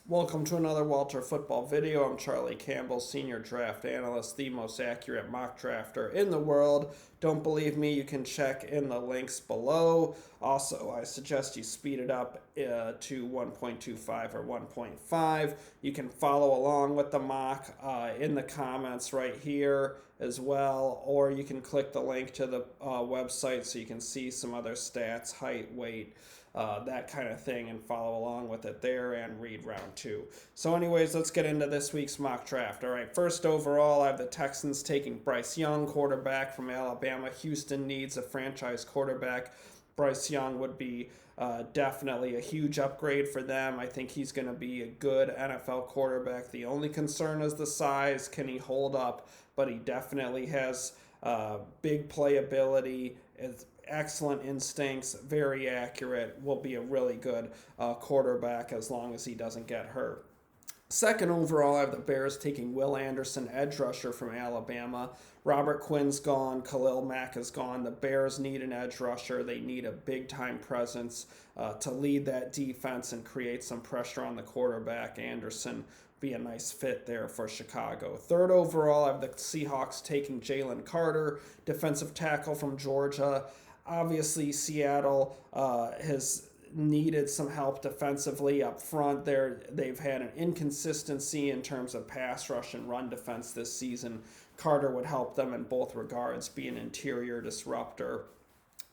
Welcome to another Walter Football video. I'm Charlie Campbell, Senior Draft Analyst, the most accurate mock drafter in the world. Don't believe me? You can check in the links below. Also, I suggest you speed it up to 1.25 or 1.5. You can follow along with the mock in the comments right here as well, or you can click the link to the website so you can see some other stats, height, weight, that kind of thing, and follow along with it there and read round two. So anyways, let's get into this week's mock draft. All right, first overall, I have the Texans taking Bryce Young, quarterback from Alabama. Houston needs a franchise quarterback. Bryce Young would be definitely a huge upgrade for them. I think he's going to be a good NFL quarterback. The only concern is the size. Can he hold up? But he definitely has big playability. It's excellent instincts, very accurate, will be a really good quarterback as long as he doesn't get hurt. Second overall, I have the Bears taking Will Anderson, edge rusher from Alabama. Robert Quinn's gone. Khalil Mack is gone. The Bears need an edge rusher. They need a big-time presence to lead that defense and create some pressure on the quarterback. Anderson be a nice fit there for Chicago. Third overall, I have the Seahawks taking Jalen Carter, defensive tackle from Georgia. Obviously, Seattle has needed some help defensively up front. They've had an inconsistency in terms of pass rush and run defense this season. Carter would help them in both regards, be an interior disruptor.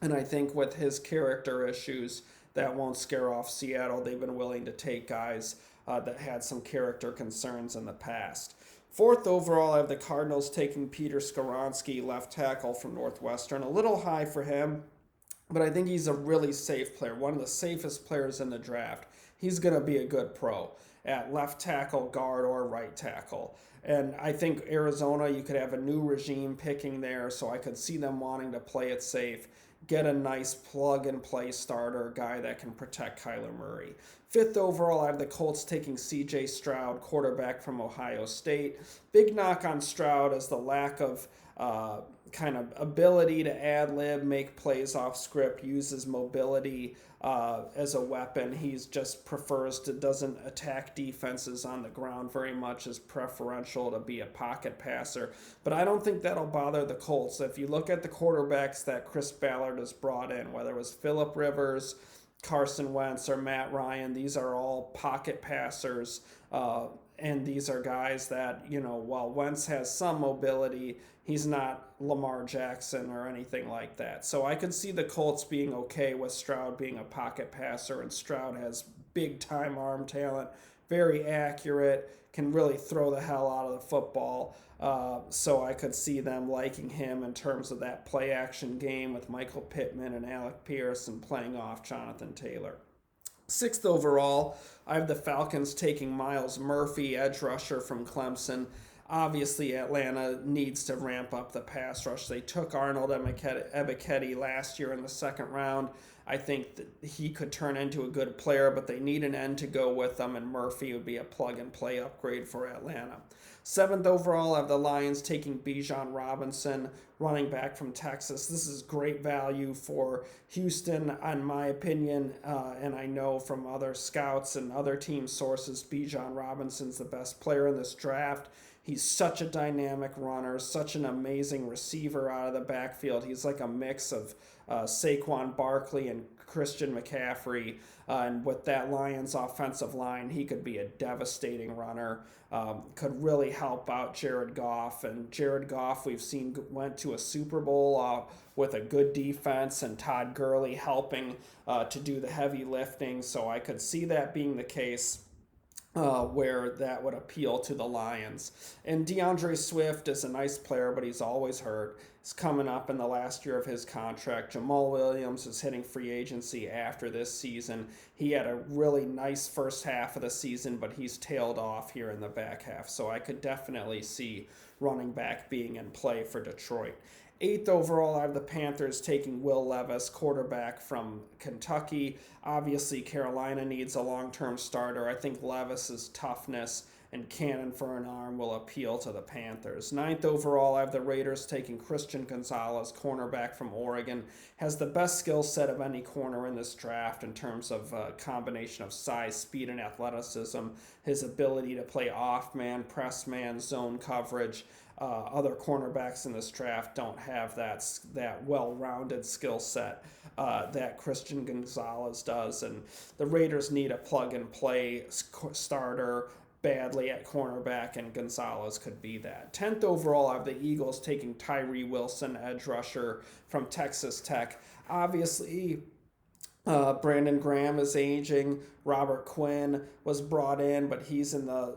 And I think with his character issues, that won't scare off Seattle. They've been willing to take guys that had some character concerns in the past. Fourth overall, I have the Cardinals taking Peter Skoronski, left tackle from Northwestern. A little high for him, but I think he's a really safe player, one of the safest players in the draft. He's going to be a good pro at left tackle, guard, or right tackle. And I think Arizona, you could have a new regime picking there, so I could see them wanting to play it safe, get a nice plug-and-play starter, guy that can protect Kyler Murray. Fifth overall, I have the Colts taking C.J. Stroud, quarterback from Ohio State. Big knock on Stroud is the lack of kind of ability to ad-lib, make plays off script, use his mobility as a weapon. He's just doesn't attack defenses on the ground very much, is preferential to be a pocket passer. But I don't think that'll bother the Colts. If you look at the quarterbacks that Chris Ballard has brought in, whether it was Phillip Rivers, Carson Wentz, or Matt Ryan, these are all pocket passers. And these are guys that, while Wentz has some mobility, he's not Lamar Jackson or anything like that. So I could see the Colts being okay with Stroud being a pocket passer, and Stroud has big-time arm talent, very accurate, can really throw the hell out of the football. So I could see them liking him in terms of that play-action game with Michael Pittman and Alec Pierce and playing off Jonathan Taylor. Sixth overall, I have the Falcons taking Myles Murphy, edge rusher from Clemson. Obviously, Atlanta needs to ramp up the pass rush. They took Arnold Ebiketie last year in the second round. I think that he could turn into a good player, but they need an end to go with them, and Murphy would be a plug-and-play upgrade for Atlanta. Seventh overall, I have the Lions taking Bijan Robinson, running back from Texas. This is great value for Houston, in my opinion, and I know from other scouts and other team sources, Bijan Robinson's the best player in this draft. He's such a dynamic runner, such an amazing receiver out of the backfield. He's like a mix of Saquon Barkley and Christian McCaffrey. And with that Lions offensive line, he could be a devastating runner, could really help out Jared Goff. And Jared Goff, we've seen, went to a Super Bowl with a good defense, and Todd Gurley helping to do the heavy lifting. So I could see that being the case. Where that would appeal to the Lions. And DeAndre Swift is a nice player, but he's always hurt. He's coming up in the last year of his contract. Jamal Williams is hitting free agency after this season. He had a really nice first half of the season, but he's tailed off here in the back half. So I could definitely see running back being in play for Detroit. 8th overall, I have the Panthers taking Will Levis, quarterback from Kentucky. Obviously, Carolina needs a long-term starter. I think Levis's toughness and cannon for an arm will appeal to the Panthers. 9th overall, I have the Raiders taking Christian Gonzalez, cornerback from Oregon. Has the best skill set of any corner in this draft in terms of a combination of size, speed, and athleticism. His ability to play off-man, press-man, zone coverage. Other cornerbacks in this draft don't have that well-rounded skill set that Christian Gonzalez does. And the Raiders need a plug-and-play starter badly at cornerback, and Gonzalez could be that. 10th overall, I have the Eagles taking Tyree Wilson, edge rusher from Texas Tech. Obviously, Brandon Graham is aging. Robert Quinn was brought in, but he's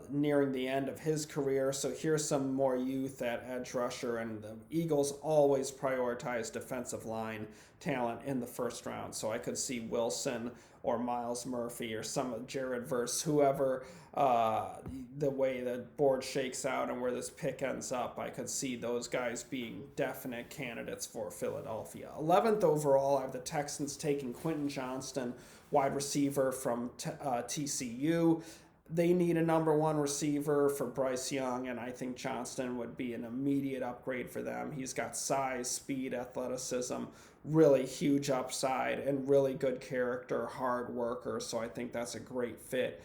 nearing the end of his career. So here's some more youth at edge rusher, and the Eagles always prioritize defensive line talent in the first round. So I could see Wilson or Miles Murphy or some of Jared Verse, whoever, the way the board shakes out and where this pick ends up, I could see those guys being definite candidates for Philadelphia. 11th overall, I have the Texans taking Quentin Johnston, wide receiver from TCU. They need a number one receiver for Bryce Young, and I think Johnston would be an immediate upgrade for them. He's got size, speed, athleticism, really huge upside, and really good character, hard worker. So I think that's a great fit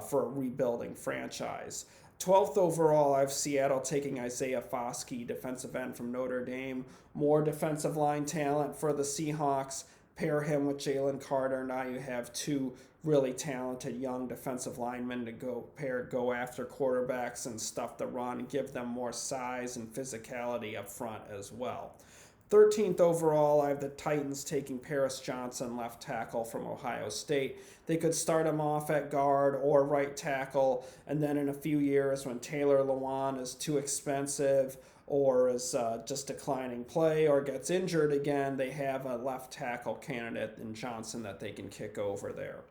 for a rebuilding franchise. 12th overall, I have Seattle taking Isaiah Foskey, defensive end from Notre Dame. More defensive line talent for the Seahawks. Pair him with Jalen Carter. Now you have two really talented young defensive linemen to go after quarterbacks and stuff the run, give them more size and physicality up front as well. 13th overall, I have the Titans taking Paris Johnson, left tackle from Ohio State. They could start him off at guard or right tackle, and then in a few years when Taylor Lewan is too expensive or is just declining play or gets injured again, they have a left tackle candidate in Johnson that they can kick over there.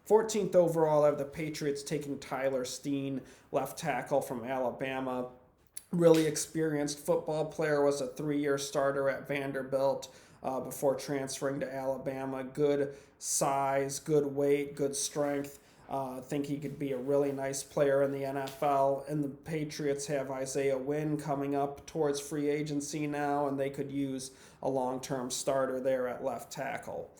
14th overall, I have the Patriots taking Tyler Steen, left tackle from Alabama. Really experienced football player, was a 3-year starter at Vanderbilt before transferring to Alabama. Good size, good weight, good strength. I think he could be a really nice player in the NFL. And the Patriots have Isaiah Wynn coming up towards free agency now, and they could use a long-term starter there at left tackle.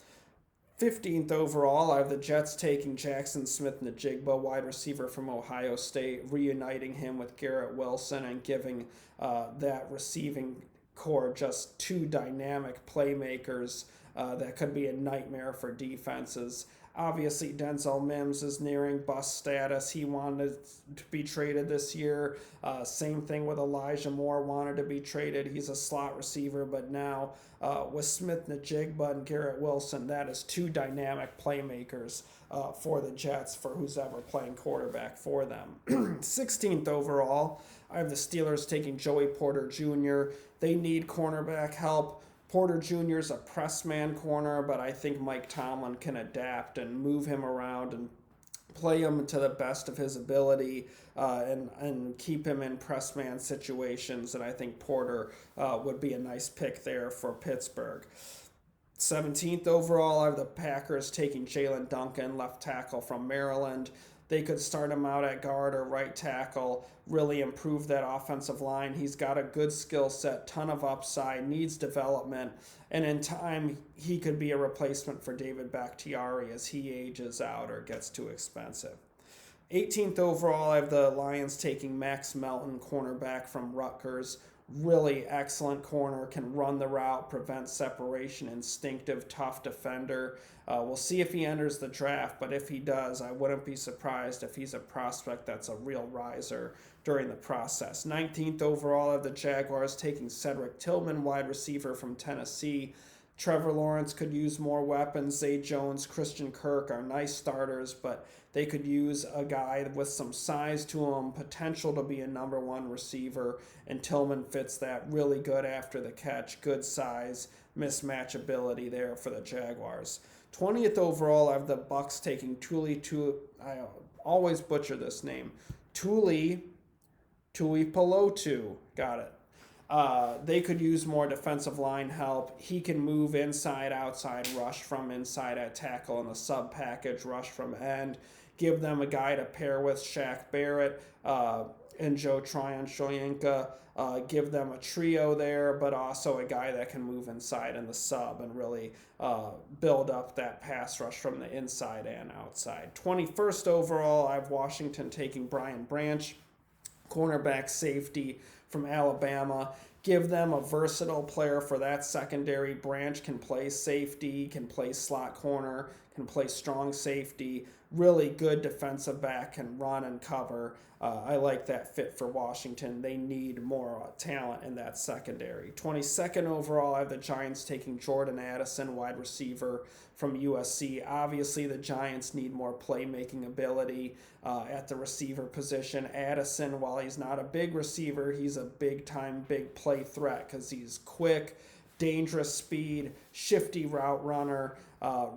15th overall, I have the Jets taking Jackson Smith-Njigba, wide receiver from Ohio State, reuniting him with Garrett Wilson and giving that receiving core just two dynamic playmakers that could be a nightmare for defenses. Obviously, Denzel Mims is nearing bust status. He wanted to be traded this year. Same thing with Elijah Moore, wanted to be traded. He's a slot receiver, but now with Smith-Njigba and Garrett Wilson, that is two dynamic playmakers for the Jets, for who's ever playing quarterback for them. 16th overall, I have the Steelers taking Joey Porter Jr. They need cornerback help. Porter Jr. is a press man corner, but I think Mike Tomlin can adapt and move him around and play him to the best of his ability and keep him in press man situations. And I think Porter would be a nice pick there for Pittsburgh. 17th overall, I have the Packers taking Jalen Duncan, left tackle from Maryland. They could start him out at guard or right tackle, really improve that offensive line. He's got a good skill set, ton of upside, needs development, and in time, he could be a replacement for David Bakhtiari as he ages out or gets too expensive. 18th overall, I have the Lions taking Max Melton, cornerback from Rutgers. Really excellent corner, can run the route, prevent separation, instinctive, tough defender. We'll see if he enters the draft, but if he does, I wouldn't be surprised if he's a prospect that's a real riser during the process. 19th overall of the Jaguars taking Cedric Tillman, wide receiver from Tennessee. Trevor Lawrence could use more weapons. Zay Jones, Christian Kirk are nice starters, but they could use a guy with some size to him, potential to be a number one receiver, and Tillman fits that really good after the catch, good size, mismatch ability there for the Jaguars. 20th overall, I have the Bucs taking I always butcher this name, Tuli Pelotu, got it. They could use more defensive line help. He can move inside, outside, rush from inside at tackle in the sub package, rush from end. Give them a guy to pair with Shaq Barrett and Joe Tryon-Shoyinka. Give them a trio there, but also a guy that can move inside in the sub and really build up that pass rush from the inside and outside. 21st overall, I have Washington taking Brian Branch, cornerback safety from Alabama. Give them a versatile player for that secondary. Branch can play safety, can play slot corner, can play strong safety. Really good defensive back, can run and cover. I like that fit for Washington. They need more talent in that secondary. 22nd overall, I have the Giants taking Jordan Addison, wide receiver from USC. Obviously, the Giants need more playmaking ability at the receiver position. Addison, while he's not a big receiver, he's a big-time, big play threat because he's quick, dangerous speed, shifty route runner.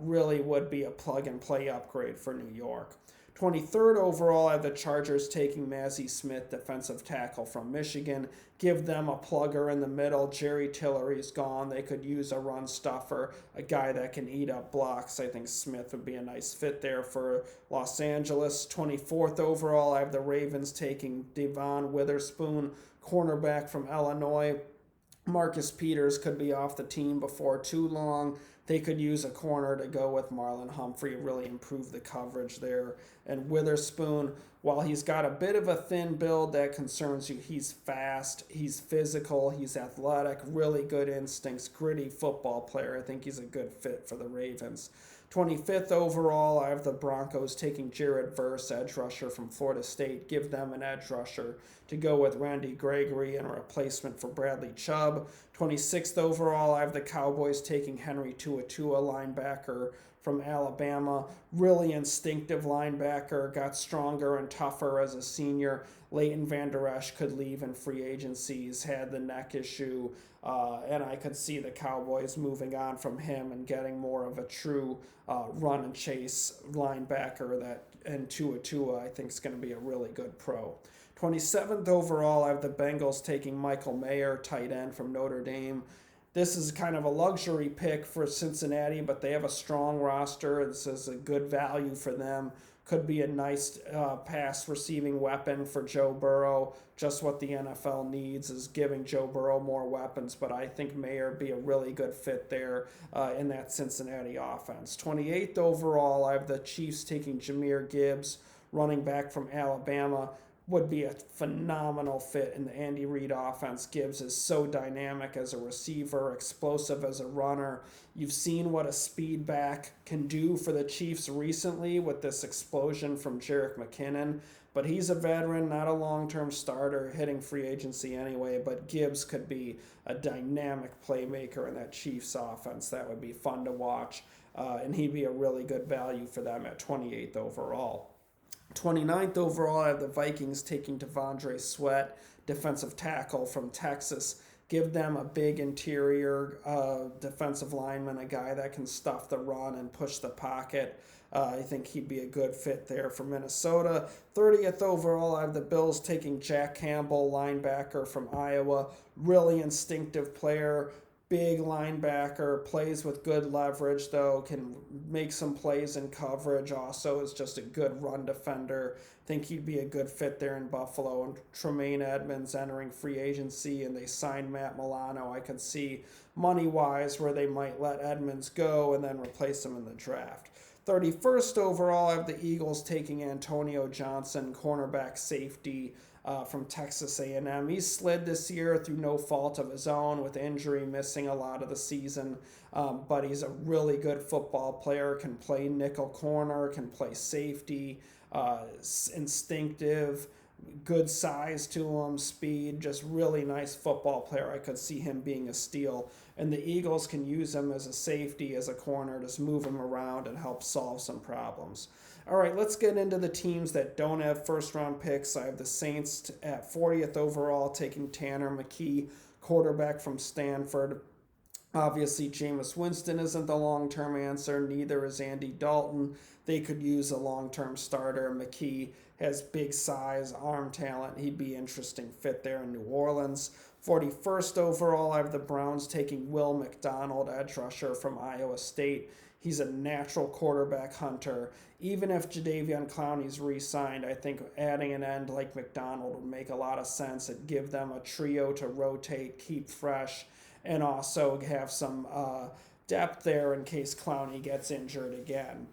Really would be a plug-and-play upgrade for New York. 23rd overall, I have the Chargers taking Mazi Smith, defensive tackle from Michigan. Give them a plugger in the middle. Jerry Tillery's gone. They could use a run stuffer, a guy that can eat up blocks. I think Smith would be a nice fit there for Los Angeles. 24th overall, I have the Ravens taking Devon Witherspoon, cornerback from Illinois. Marcus Peters could be off the team before too long. They could use a corner to go with Marlon Humphrey, really improve the coverage there. And Witherspoon, while he's got a bit of a thin build that concerns you, he's fast, he's physical, he's athletic, really good instincts, gritty football player. I think he's a good fit for the Ravens. 25th overall, I have the Broncos taking Jared Verse, edge rusher from Florida State. Give them an edge rusher to go with Randy Gregory and a replacement for Bradley Chubb. 26th overall, I have the Cowboys taking Henry Tuatua, linebacker from Alabama. Really instinctive linebacker, got stronger and tougher as a senior. Leighton Vander Esch could leave in free agency. He's had the neck issue, and I could see the Cowboys moving on from him and getting more of a true run and chase linebacker and Tuatua I think is going to be a really good pro. 27th overall, I have the Bengals taking Michael Mayer, tight end from Notre Dame. This is kind of a luxury pick for Cincinnati, but they have a strong roster. This is a good value for them. Could be a nice pass receiving weapon for Joe Burrow. Just what the NFL needs is giving Joe Burrow more weapons, but I think Mayer would be a really good fit there in that Cincinnati offense. 28th overall, I have the Chiefs taking Jahmyr Gibbs, running back from Alabama. Would be a phenomenal fit in the Andy Reid offense. Gibbs is so dynamic as a receiver, explosive as a runner. You've seen what a speed back can do for the Chiefs recently with this explosion from Jerick McKinnon. But he's a veteran, not a long-term starter, hitting free agency anyway. But Gibbs could be a dynamic playmaker in that Chiefs offense. That would be fun to watch. And he'd be a really good value for them at 28th overall. 29th overall, I have the Vikings taking Devondre Sweat, defensive tackle from Texas. Give them a big interior defensive lineman, a guy that can stuff the run and push the pocket. I think he'd be a good fit there for Minnesota. 30th overall, I have the Bills taking Jack Campbell, linebacker from Iowa. Really instinctive player. Big linebacker, plays with good leverage though, can make some plays in coverage, also is just a good run defender. Think he'd be a good fit there in Buffalo. And Tremaine Edmonds entering free agency, and they signed Matt Milano. I could see money-wise where they might let Edmonds go and then replace him in the draft. 31st overall, I have the Eagles taking Antonio Johnson, cornerback safety from Texas A&M. He slid this year through no fault of his own with injury, missing a lot of the season, but he's a really good football player, can play nickel corner, can play safety, instinctive, good size to him, speed, just really nice football player. I could see him being a steal. And the Eagles can use him as a safety, as a corner, just move him around and help solve some problems. All right, let's get into the teams that don't have first-round picks. I have the Saints at 40th overall taking Tanner McKee, quarterback from Stanford. Obviously, Jameis Winston isn't the long-term answer. Neither is Andy Dalton. They could use a long-term starter. McKee has big size, arm talent. He'd be an interesting fit there in New Orleans. 41st overall, I have the Browns taking Will McDonald, edge rusher from Iowa State. He's a natural quarterback hunter. Even if Jadeveon Clowney's re-signed, I think adding an end like McDonald would make a lot of sense. It'd give them a trio to rotate, keep fresh, and also have some depth there in case Clowney gets injured again.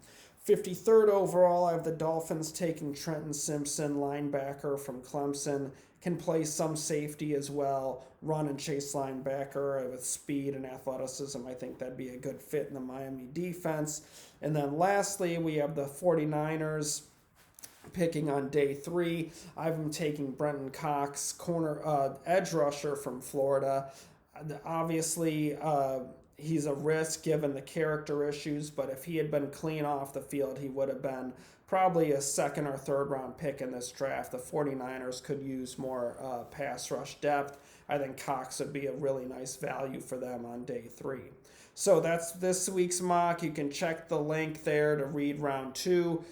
53rd overall, I have the Dolphins taking Trenton Simpson, linebacker from Clemson. Can play some safety as well, run and chase linebacker with speed and athleticism. I think that'd be a good fit in the Miami defense. And then lastly, we have the 49ers picking on day 3. I have them taking Brenton Cox, edge rusher from Florida. Obviously, he's a risk given the character issues, but if he had been clean off the field, he would have been probably a second or third round pick in this draft. The 49ers could use more pass rush depth. I think Cox would be a really nice value for them on day 3. So that's this week's mock. You can check the link there to read round 2.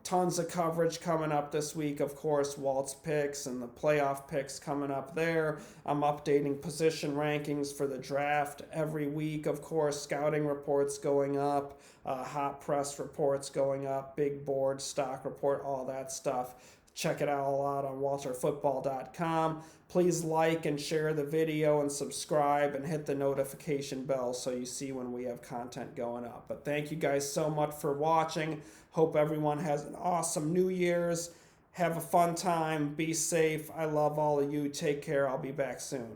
Tons of coverage coming up this week, of course. Walt's picks and the playoff picks coming up there. I'm updating position rankings for the draft every week, of course. Scouting reports going up, hot press reports going up, big board, stock report, all that stuff. Check it all out on walterfootball.com. Please like and share the video and subscribe and hit the notification bell so you see when we have content going up. But thank you guys so much for watching. Hope everyone has an awesome New Year's. Have a fun time. Be safe. I love all of you. Take care. I'll be back soon.